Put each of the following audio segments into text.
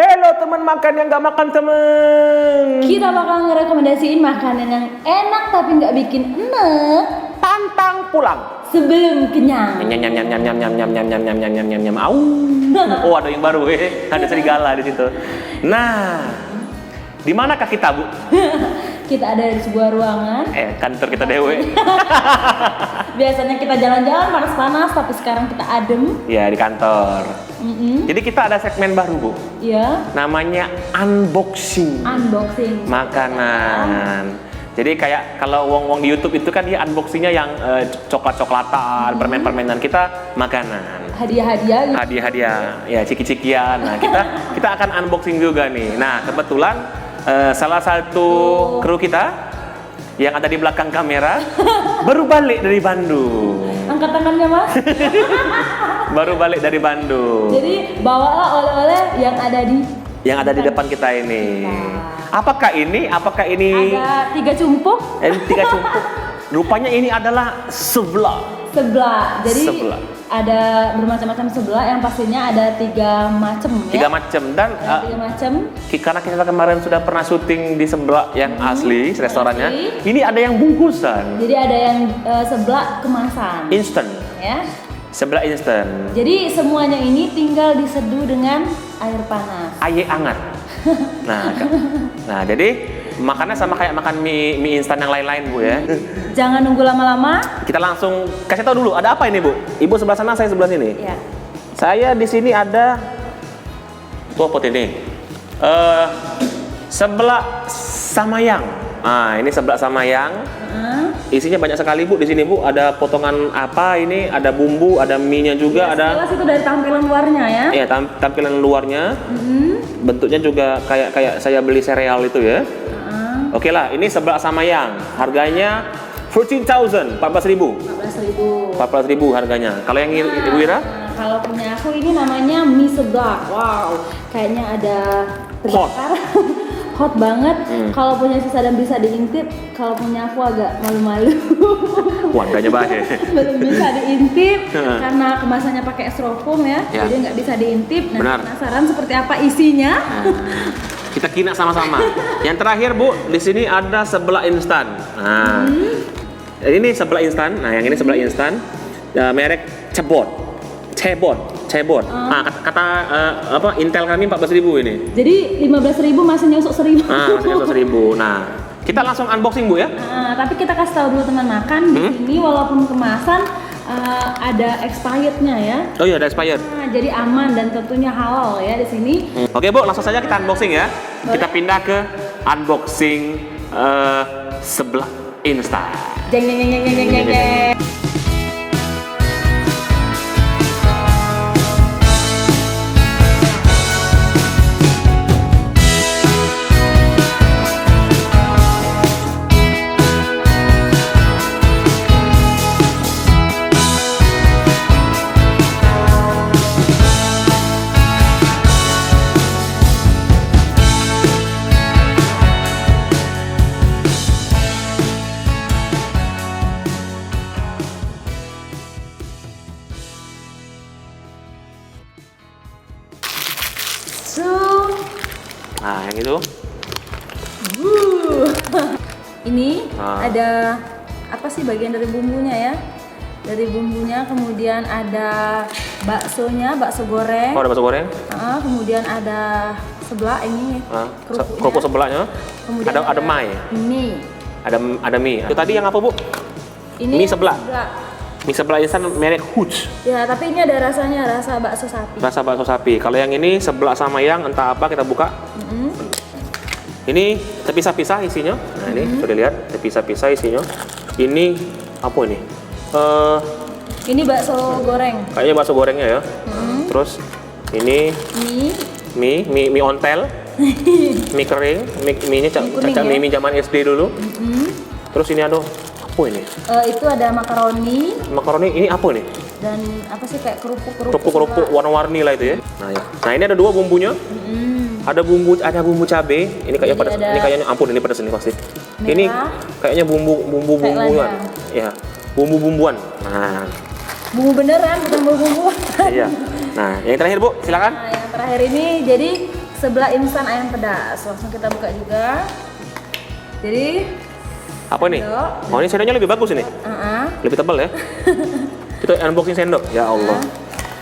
Hello teman makan yang gak makan temen. Kita bakal ngerekomendasiin makanan yang enak tapi nggak bikin enek. Pantang pulang. Sebelum kenyang. Nyam nyam nyam nyam nyam nyam nyam nyam nyam nyam nyam nyam nyam nyam. Au. Oh ada yang baru ada serigala di situ. Nah, di manakah kita Bu? Kita ada di sebuah ruangan. Kantor kita dewe. Biasanya kita jalan-jalan panas-panas, tapi sekarang kita adem. Ya di kantor. Jadi kita ada segmen baru Bu. Ya. Namanya unboxing. Unboxing Makanan. Jadi kayak kalau wong-wong di YouTube itu kan dia unboxingnya yang coklat-coklatan, permen-permenan. Kita makanan. Hadiah-hadiah gitu. Hadiah-hadiah, ya ciki-cikian. Nah kita akan unboxing juga nih. Nah kebetulan salah satu kru kita yang ada di belakang kamera baru balik dari Bandung. Angkat tangannya Mas. Baru balik dari Bandung. Jadi bawalah oleh-oleh yang ada di depan kita ini. Apakah ini? Ada 3 cumpuk. 3 cumpuk. Rupanya ini adalah seblak. Jadi seblak. ada bermacam-macam seblak yang pastinya ada 3 macam ya. 3 macam dan 3 macam. Karena kita kemarin sudah pernah syuting di seblak yang asli restorannya. Ini ada yang bungkusan. Jadi ada yang seblak kemasan. Instant. Ya. Seblak instan. Jadi semuanya ini tinggal diseduh dengan air panas. Air hangat. Nah, jadi makannya sama kayak makan mie instan yang lain-lain Bu ya. Jangan nunggu lama-lama. Kita langsung kasih tahu dulu ada apa ini Bu. Ibu sebelah sana, saya sebelah sini. Ya. Saya di sini ada tuh apa ini? Seblak samayang. Nah, ini seblak samayang. Isinya banyak sekali Bu di sini Bu. Ada potongan apa ini? Ada bumbu, ada mie-nya juga, ada. Jelas itu dari tampilan luarnya ya. Iya, tampilan luarnya. Bentuknya juga kayak saya beli sereal itu ya. Oke lah, ini seblak samayang. Harganya 14.000, 14.000. 14.000 harganya. Kalau yang Ibu Ira? Kalau punya aku ini namanya mie seblak. Wow, kayaknya ada terbakar. Hot banget. Kalau punya sisa dan bisa diintip, kalau punya aku agak malu-malu. Warganya bahaya. Belum bisa diintip karena kemasannya pakai styrofoam ya. Jadi nggak bisa diintip. Nah, penasaran seperti apa isinya? Kita kina sama-sama. Yang terakhir Bu, di sini ada seblak instan. Nah, ini seblak instan. Nah, yang ini seblak instan. Merek Cebot. Nah, kata Intel kami 14.000 ini. Jadi 15.000 masih nyusuk 1.000. Masih nyusuk 1.000. Nah, kita langsung unboxing Bu ya. Tapi kita kasih tahu dulu teman makan di sini walaupun kemasan ada expirednya ya. Oh iya, ada expired. Jadi aman dan tentunya halal ya di sini. Oke Bu, langsung saja kita unboxing ya. Kita pindah ke unboxing seblak instan. Jeng. Nah, yang itu. Ini ada apa sih bagian dari bumbunya ya? Dari bumbunya kemudian ada baksonya, bakso goreng. Oh, ada bakso goreng. Kemudian ada seblak ini. Kerupuk seblaknya. Kemudian ada mie. Ada mie. Itu tadi yang apa Bu? Ini mie seblak. Mie seblak instan merek Hooch. Ya, tapi ini ada rasanya, rasa bakso sapi. Rasa bakso sapi. Kalau yang ini seblak samayang entah apa, kita buka. Ini terpisah-pisah isinya. Nah, ini sudah lihat terpisah-pisah isinya. Ini apa ini? Ini bakso goreng. Kayaknya bakso gorengnya ya. Terus ini mie ontel. Mie kering, mie-nya mie zaman SD dulu. Terus ini ada apa ini? Itu ada makaroni. Makaroni ini apa nih? Dan apa sih kayak kerupuk warna-warni lah itu ya. Nah, ini ada 2 bumbunya. Ada bumbu cabe. Ini kayaknya pedas. Ini kayaknya ampun ini pedas ini pasti. Merah. Ini kayaknya bumbu-bumbuan. Ya, bumbu-bumbuan. Nah, bumbu beneran bukan bumbu. Iya. Nah, yang terakhir Bu, silakan. Nah, yang terakhir ini jadi sebelah instan ayam pedas. Langsung kita buka juga. Jadi Apa nih? sendok. Oh, ini sendoknya lebih bagus ini. Lebih tebal ya. Kita unboxing sendok. Ya Allah.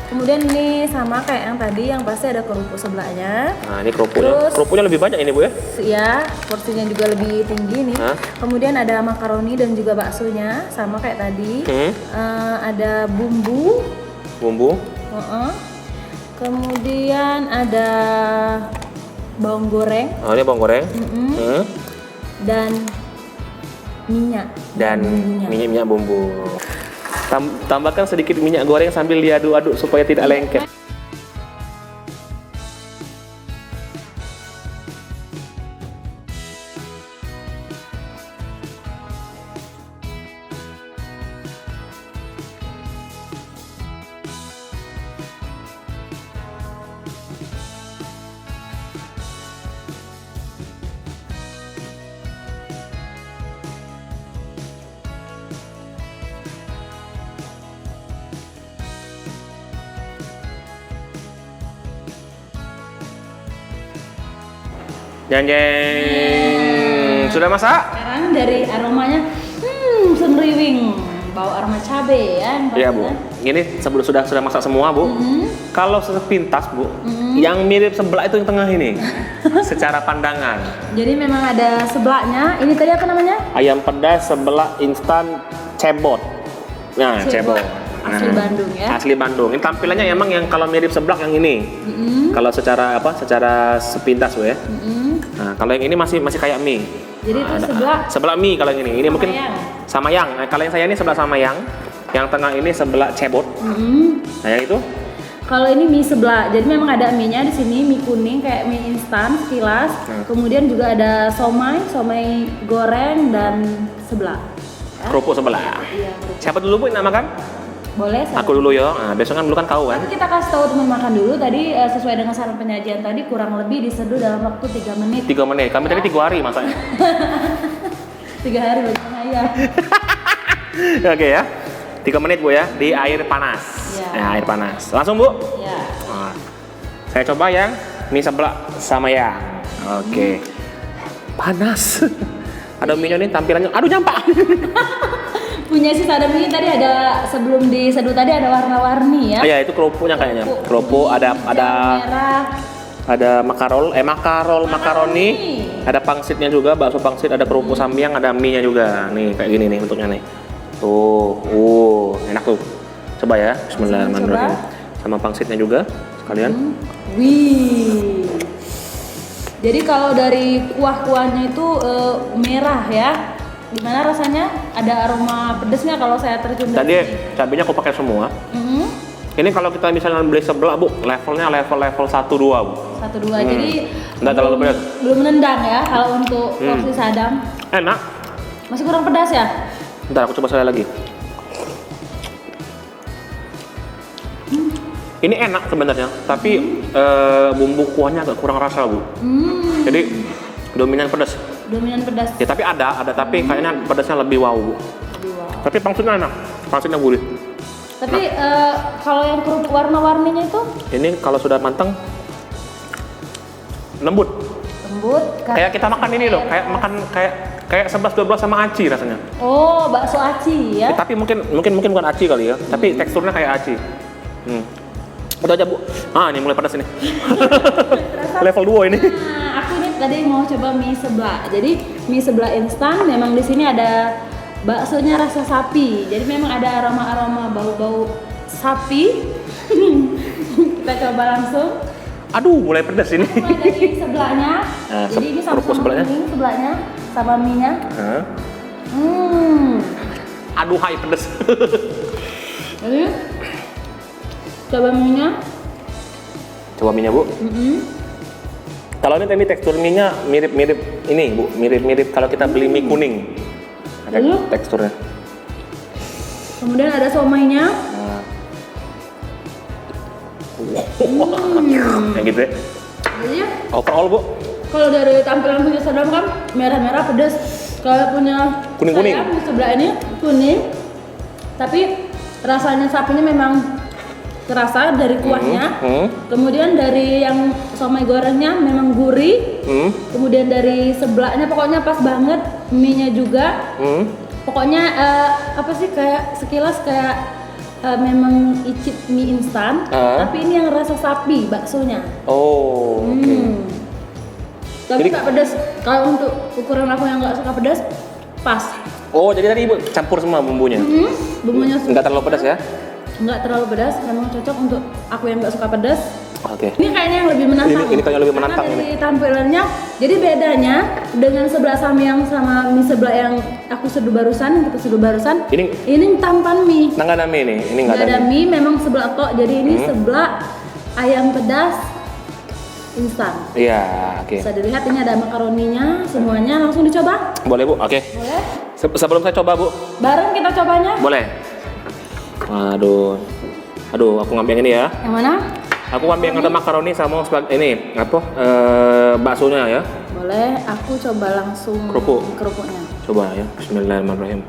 Kemudian ini sama kayak yang tadi, yang pasti ada kerupuk sebelahnya. Nah, ini kerupuknya. Terus- Kerupuknya lebih banyak ini, Bu ya. Ya, porsinya juga lebih tinggi nih. Hah? Kemudian ada makaroni dan juga baksonya, sama kayak tadi. Hmm. Ada bumbu. Bumbu. Kemudian ada bawang goreng. Oh, ini bawang goreng. Dan minyak Dan bumbunya. minyak bumbu. Tambahkan sedikit minyak goreng sambil diaduk-aduk supaya tidak lengket. Jeng jeng. Sudah masak? Sekarang dari aromanya, semriwing, bau aroma cabai ya. yang Iya, Bu. pastinya. Ini sudah masak semua, Bu. Kalau sepintas, Bu, yang mirip sebelah itu yang tengah ini. Secara pandangan. Jadi memang ada sebelahnya. Ini tadi apa namanya? Ayam pedas sebelah instan cebot. Nah, cebot. Asli Bandung ya. Asli Bandung. Ini tampilannya emang yang kalau mirip seblak yang ini. Kalau secara apa? Secara sepintas, Bu ya. Nah, kalau yang ini masih kayak mie. Jadi itu sebelah mie kalau yang ini. Ini mungkin Samayang. samayang. Nah, kalau yang saya ini sebelah samayang. Yang tengah ini sebelah cebot. Nah, yang itu Kalau ini mie sebelah, jadi memang ada mie-nya di sini, mie kuning kayak mie instan sekilas. Kemudian juga ada somai goreng dan sebelah. Ya. kerupuk sebelah. Iya, kerupuk. Siapa dulu, Bu, yang namakan? Boleh. Saya. Aku dulu ya. Nah, besok kan dulu kan kau kan. Tapi kita kasih tahu teman makan dulu tadi sesuai dengan saran penyajian tadi kurang lebih diseduh dalam waktu 3 menit. 3 menit. Kami tadi 3 hari masaknya. 3 hari bagi ayam. Oke ya. 3 menit, Bu ya, di air panas. Iya. Nah, air panas. Langsung, Bu. Ya. Nah, saya coba yang mie sebelah sama yang. Oke. Panas. Ada mie nih tampilannya. Aduh, nyampak. Punya si sadam ini tadi ada sebelum diseduh tadi ada warna-warni ya. Iya, itu kerupuknya kayaknya. Kerupuk ada merah. ada makaroni. Ada pangsitnya juga, bakso pangsit, ada kerupuk samyang, ada mie-nya juga. Nih, kayak gini nih bentuknya nih. Tuh, enak tuh. Coba ya. Bismillahirrahmanirrahim. Sama pangsitnya juga sekalian. Wih. Jadi kalau dari kuah-kuahnya itu merah ya. Gimana rasanya? Ada aroma pedesnya kalau saya tercium Tadi dari sini? cabenya aku pakai semua. Mhm. Ini kalau kita misalnya beli sebelah, Bu, levelnya level 1-2, Bu. 1-2. Jadi Nggak terlalu pedas. belum nendang ya kalau untuk porsi sadam. Enak. Masih kurang pedas ya? Bentar, aku coba sekali lagi. Ini enak sebenarnya, tapi bumbu kuahnya agak kurang rasa, Bu. Jadi dominan pedas. Dominan pedas. Ya, tapi ada tapi kayaknya pedasnya lebih wow, Bu. Aduh, wow. Tapi pangsitnya enak, pangsitnya gurih. Tapi kalau yang kerupuk warna-warninya itu Ini kalau sudah matang lembut. lembut. Kayak kita makan ini loh, kayak 11-12 sama aci rasanya. Oh, bakso aci ya. Tapi mungkin bukan aci kali ya, tapi teksturnya kayak aci. Itu aja, Bu. Ah, ini mulai panas ini. Level 2 ini. Nah, aku ini tadi mau coba mie sebelah. Jadi mie sebelah instan memang di sini ada baksonya rasa sapi. Jadi memang ada aroma-aroma bau-bau sapi. Kita coba langsung. Aduh, mulai pedas ini. Mulai dari sebelahnya. Nah, Jadi ini kerupuk sama-sama sebelahnya. kuning sebelahnya sama mie-nya. Hah? Aduh, hai pedas. Jadi coba mie-nya. Coba mie-nya, Bu. Kalau ini tadi tekstur mie-nya mirip-mirip ini, Bu. Mirip-mirip kalau kita beli mie kuning. Ada teksturnya. Kemudian ada somainya. Nah. Kayak gitu ya. Jadi Overall, Bu. kalau dari tampilan punya sadam kan merah-merah pedas. Kalau punya Kuning-kuning. saya di sebelah ini kuning. Tapi rasanya sapinya memang terasa dari kuahnya. Kemudian dari yang somai gorengnya memang gurih. Kemudian dari seblaknya pokoknya pas banget, mie-nya juga. Pokoknya apa sih kayak sekilas kayak memang icip mie instan, tapi ini yang rasa sapi baksonya. Oh, oke. Tapi nggak pedas. Kalau untuk ukuran aku yang nggak suka pedas, pas. Oh, jadi tadi ibu campur semua bumbunya? Bumbunya Nggak terlalu pedas ya? nggak terlalu pedas, memang cocok untuk aku yang nggak suka pedas. Oke. Ini kayaknya yang lebih menantang. Ini kayaknya lebih menantang karena dari tampilannya. Jadi bedanya dengan sebelah sami yang sama mie sebelah yang aku seduh barusan, kita seduh barusan. Ini tampan mie. Nggak ada mie nih, ini nggak ada mie. Memang sebelah tok. Jadi ini sebelah ayam pedas instan. Iya, oke. Bisa dilihat ini ada makaroninya, semuanya langsung dicoba. Boleh bu, oke. Boleh. Sebelum saya coba bu. Bareng kita cobanya. Boleh. Aduh, aku ngambil yang ini ya. Yang mana? Aku ngambil yang ada makaroni sama ini apa? Baksonya ya. Boleh, aku coba langsung kerupuknya. Coba ya. Bismillahirrahmanirrahim.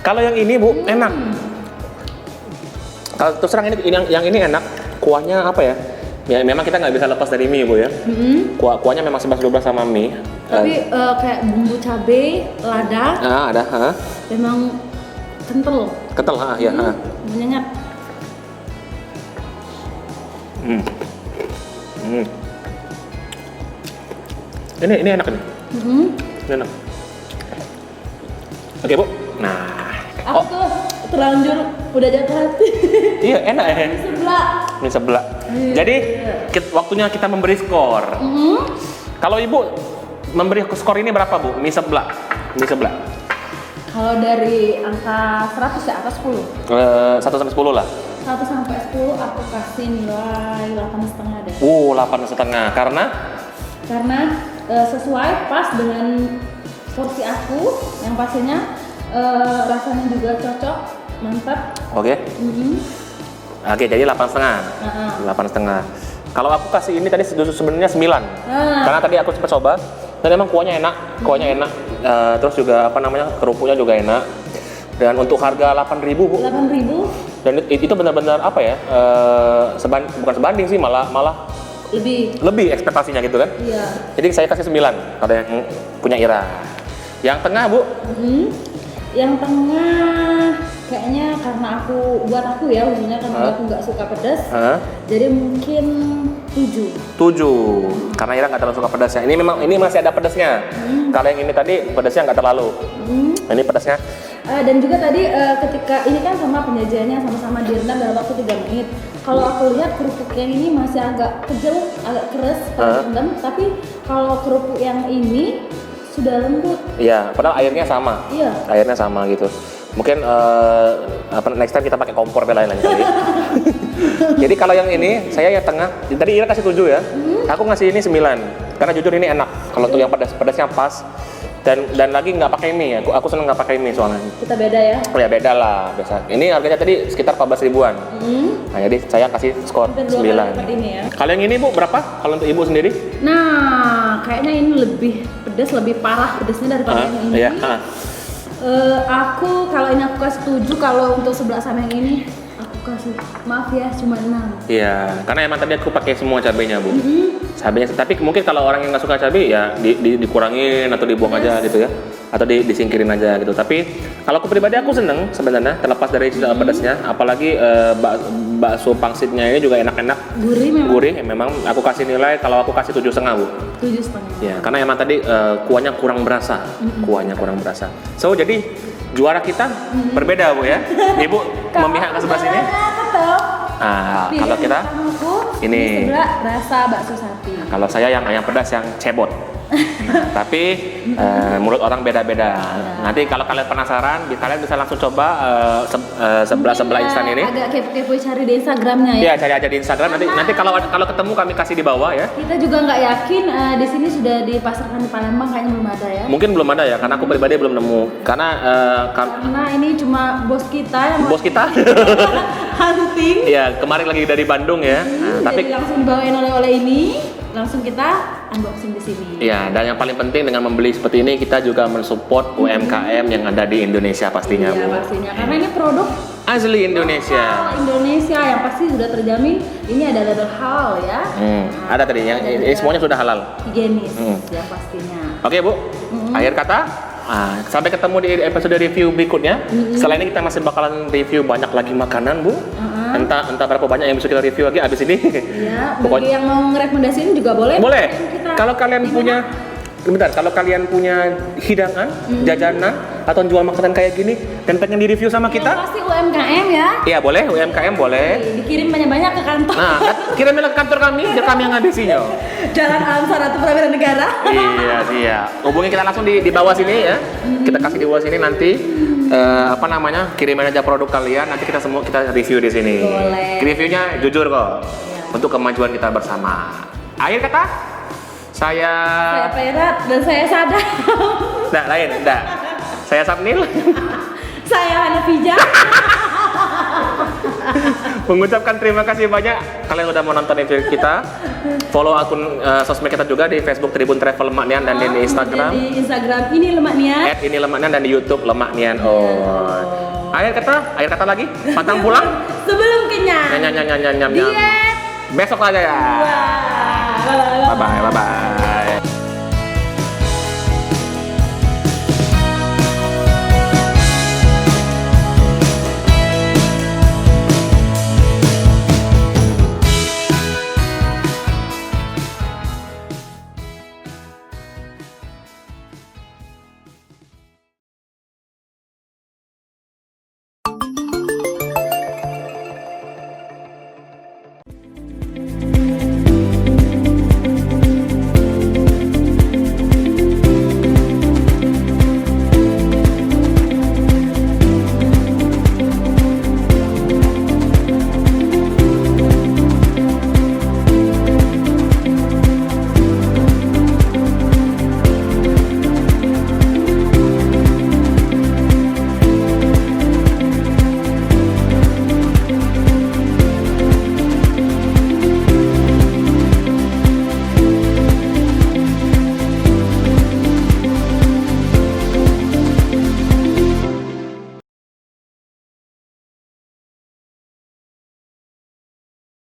Kalau yang ini bu enak. Kalau terus terang ini yang ini enak. Kuahnya apa ya? Ya memang kita nggak bisa lepas dari mie bu ya. Kuahnya memang 11-12 sama mie. Tapi kayak bumbu cabai, lada. Ada. Memang kental. Kental, ya. Menyengat. Ini enak nih. Ini enak. Oke bu. Nah. Aku tuh terlanjur udah jatuh hati. Iya enak ya. Mie sebelah. Jadi waktunya kita memberi skor. Kalau ibu memberi skor ini berapa bu? Mie sebelah. Kalau dari angka 100 ya, atas 10. 1 sampai 10 lah. 1 sampai 10 aku kasih nilai 8,5 deh. 8,5 karena sesuai pas dengan porsi aku yang pastinya rasanya juga cocok, mantap. Oke. Oke, jadi 8,5. 8,5. Kalau aku kasih ini tadi sebenarnya 9. Karena tadi aku sempat coba dan emang kuahnya enak. Terus juga kerupuknya juga enak. Dan untuk harga 8.000 bu. 8.000. Dan itu benar-benar apa ya? Bukan sebanding sih, malah lebih ekspektasinya gitu kan? Iya. Jadi saya kasih 9 kalau yang punya Ira. Yang tengah bu? Yang tengah kayaknya karena buat aku ya khususnya karena aku nggak suka pedas, jadi mungkin 7. Karena Ira nggak terlalu suka pedas ya. Ini masih ada pedasnya. Kalau yang ini tadi pedasnya nggak terlalu. Ini pedasnya. Dan juga tadi ketika ini kan sama penyajiannya sama-sama direndam dalam waktu 3 menit. Kalau aku lihat kerupuk yang ini masih agak kejel, agak keras kalau direndam. Tapi kalau kerupuk yang ini sudah lembut. Iya, padahal airnya sama. Iya. Airnya sama gitu. Mungkin next time kita pakai kompor lain kali. Jadi kalau yang ini saya yang tengah. Tadi Ira kasih 7 ya. Aku ngasih ini 9. Karena jujur ini enak. Kalau untuk yang pedasnya pas. Dan lagi nggak pakai mie. Aku seneng nggak pakai mie soalnya. Kita beda ya? Oh ya beda lah biasa. Ini harganya tadi sekitar 14 ribuan. Nah jadi saya kasih skor 9. Ya. Kalau yang ini bu berapa? Kalau untuk ibu sendiri? Nah kayaknya ini lebih pedas, lebih parah pedasnya daripada yang ini. Iya. Aku kalau ini aku kasih 7, kalau untuk sebelah sama yang ini aku kasih, maaf ya, cuma 6. Iya, karena emang tadi aku pakai semua cabenya bu. Cabenya, tapi mungkin kalau orang yang nggak suka cabai ya dikurangin atau dibuang aja gitu ya, atau disingkirin aja gitu. Tapi kalau aku pribadi aku seneng sebenarnya, terlepas dari pedasnya, apalagi bakso pangsitnya ini juga enak-enak. Gurih memang. Aku kasih nilai, kalau aku kasih 7,5 bu. 7,5. Ya, karena emang tadi kuahnya kurang berasa. So jadi juara kita berbeda bu ya. Ibu memihak ke sebelah sini. Kalau kita ini sebelah rasa bakso sapi. Kalau saya yang ayam pedas yang cebot. Tapi mulut orang beda-beda. Nanti kalau kalian penasaran, kalian bisa langsung coba sebelah instan ini. Agak kepo cari di Instagramnya ya. Iya, cari aja di Instagram. Nanti kalau ketemu kami kasih di bawah ya. Kita juga nggak yakin di sini sudah dipasarkan di Palembang, kayaknya belum ada ya. Mungkin belum ada ya, karena aku pribadi belum nemu. Karena ini cuma bos kita yang hunting. Iya, kemarin lagi dari Bandung ya. Tapi langsung dibawain oleh ini. langsung kita unboxing di sini. Iya, dan yang paling penting dengan membeli seperti ini kita juga mensupport UMKM yang ada di Indonesia pastinya, Iya Bu. pastinya, karena ini produk Asli Indonesia. lokal Indonesia yang pasti sudah terjamin. Ini ada label halal ya. Ada tadi yang ini semuanya sudah halal. Higienis yang pastinya. Oke, Bu. Akhir kata, sampai ketemu di episode review berikutnya. Setelah ini kita masih bakalan review banyak lagi makanan, Bu. Entah berapa banyak yang bisa kita review lagi abis ini. Ya, bagi Pokoknya yang mau ngerekomendasiin juga boleh. boleh. Kita Kalau kalian punya kalau kalian punya hidangan, jajanan atau jual makanan kayak gini dan pengen di review sama yang kita, pasti UMKM ya. iya boleh, UMKM boleh. Dikirim banyak-banyak ke kantor. Nah, kirimlah ke kantor kami, biar kami yang ngabisinya. Jalan Alam Saratu Prawira Negara. Iya, iya. Hubungi kita langsung di bawah sini ya. Kita kasih di bawah sini nanti kirimin aja produk kalian. Nanti kita semua kita review di sini. Boleh. Reviewnya jujur kok. Iya. Untuk kemajuan kita bersama. Akhir kata, saya Perat dan saya Sada. enggak. Saya Sapnil. Saya Hanafija. Mengucapkan terima kasih banyak kalian udah mau nonton review kita. Follow akun sosmed kita juga di Facebook Tribun Travel Lemak Nian dan di Instagram Di Instagram ini Lemak Nian. @ini Lemak Nian dan di YouTube Lemak Nian. Akhir kata lagi, pantang pulang. Sebelum kenyang. Nyam. Diet. Besok aja ya. Wah. Bye bye.